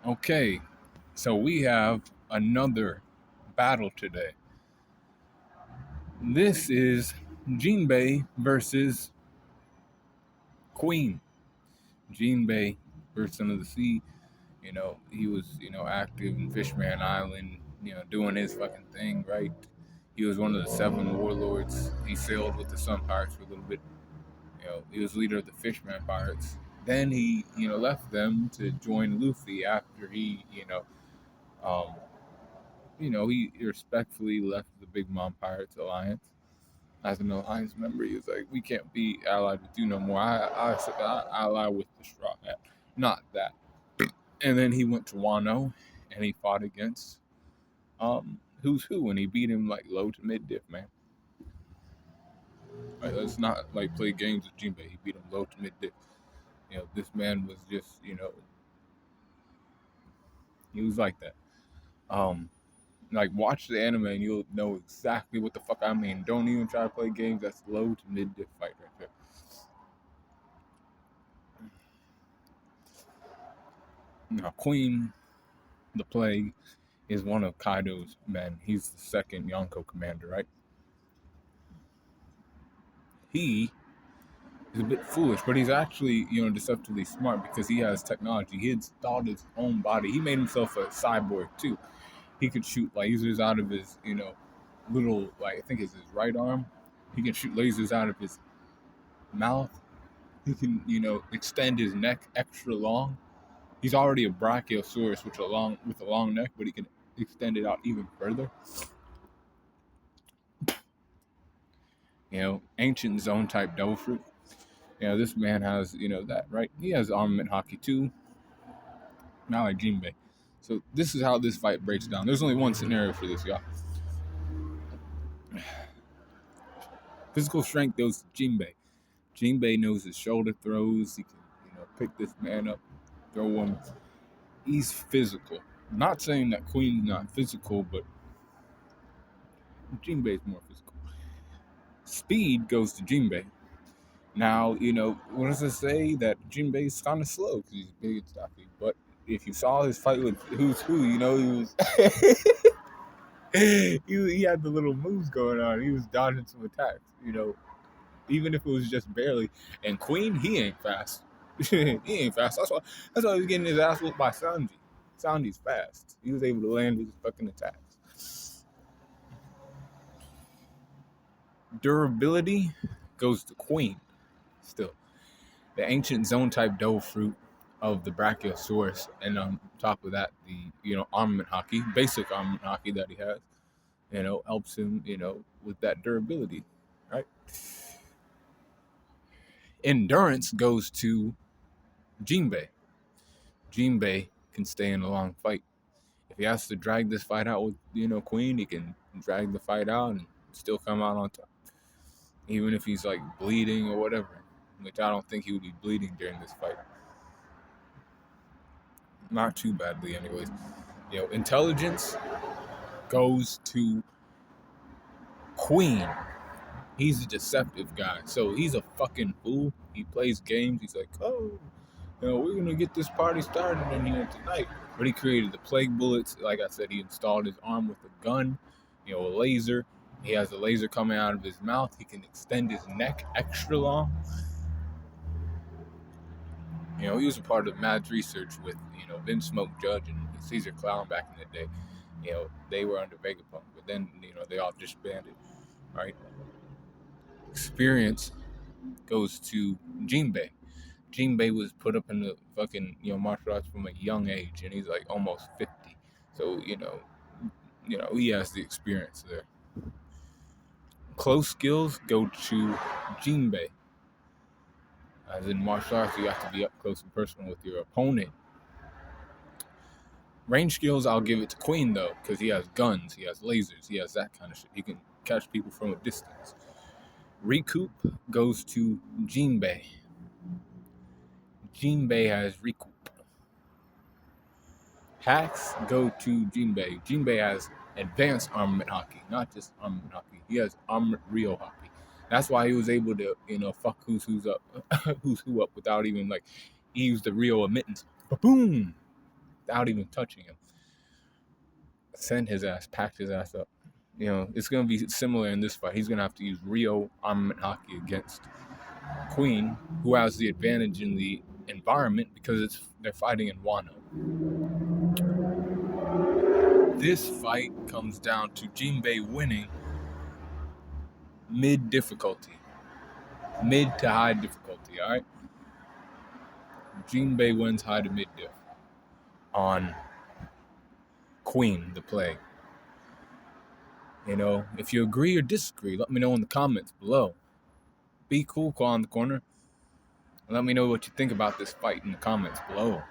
Okay, so we have another battle today. This is Jinbei versus Queen. Jinbei, first son of the sea. He was, active in Fishman Island, doing his fucking thing, right? He was one of the seven warlords. He sailed with the Sun Pirates for a little bit. He was leader of the Fishman Pirates. Then he, left them to join Luffy after he, um, he respectfully left the Big Mom Pirates Alliance. As an alliance member, he was like, "We can't be allied with you no more. I ally with the Straw Hat, not that." And then he went to Wano, and he fought against who's who, and he beat him like low to mid diff, man. Right, let's not like play games with Jinbei. He beat him low to mid diff. This man was just, he was like that. Um, Like, watch the anime and you'll know exactly what the fuck I mean. Don't even try to play games. That's low to mid diff fight right there. Now, Queen, the Plague, is one of Kaido's men. He's the second Yonko commander, right? He is a bit foolish, but he's actually, deceptively smart because he has technology. He installed his own body. He made himself a cyborg, too. He could shoot lasers out of his, little, like, I think it's his right arm. He can shoot lasers out of his mouth. He can, extend his neck extra long. He's already a brachiosaurus with a long neck, but he can extend it out even further. Ancient zone type devil fruit. This man has, that, right? He has armament hockey too. Not like Jinbei. So this is how this fight breaks down. There's only one scenario for this, y'all. Physical strength goes to Jinbei. Jinbei knows his shoulder throws. He can, pick this man up, throw him. He's physical. I'm not saying that Queen's not physical, but Jinbei's more physical. Speed goes to Jinbei. Now, what does it say? That Jinbei's kind of slow because he's big and stocky. But if you saw his fight with who's who, he was he had the little moves going on. He was dodging some attacks, even if it was just barely. And Queen, he ain't fast. He ain't fast. That's why he was getting his ass whooped by Sanji. Sanji's fast. He was able to land his fucking attacks. Durability goes to Queen. Still, the ancient zone type dough fruit of the Brachiosaurus, and on top of that, the armament hockey, basic armament hockey that he has, helps him, with that durability, right? Endurance goes to Jinbei. Jinbei can stay in a long fight. If he has to drag this fight out with, Queen, he can drag the fight out and still come out on top. Even if he's like bleeding or whatever, which I don't think he would be bleeding during this fight. Not too badly, anyways. Intelligence goes to Queen. He's a deceptive guy, so he's a fucking fool. He plays games. He's like, oh, we're gonna get this party started in here tonight. But he created the plague bullets. Like I said, he installed his arm with a gun, a laser. He has a laser coming out of his mouth. He can extend his neck extra long. He was a part of Mad's research with, Vince Smoke Judge and Caesar Clown back in the day. They were under Vegapunk, but then, they all disbanded, right? Experience goes to Jinbei. Jinbei was put up in the fucking, martial arts from a young age, and he's like almost 50. So, he has the experience there. Close skills go to Jinbei. As in martial arts, you have to be up close and personal with your opponent. Range skills, I'll give it to Queen, though, because he has guns, he has lasers, he has that kind of shit. He can catch people from a distance. Recoup goes to Jinbei. Jinbei has recoup. Hacks go to Jinbei. Jinbei has advanced armament hockey, not just armament hockey. He has armored Rio hockey. That's why he was able to, fuck who's up, who's who up without even he used the Rio emittance. Boom! without even touching him. Sent his ass, packed his ass up. It's going to be similar in this fight. He's going to have to use Ryo armament hockey against Queen, who has the advantage in the environment because they're fighting in Wano. This fight comes down to Jinbei winning mid to high difficulty, all right? Jinbei wins high to mid diff on Queen, the Plague. If you agree or disagree, let me know in the comments below. Be cool, call on the corner. And let me know what you think about this fight in the comments below.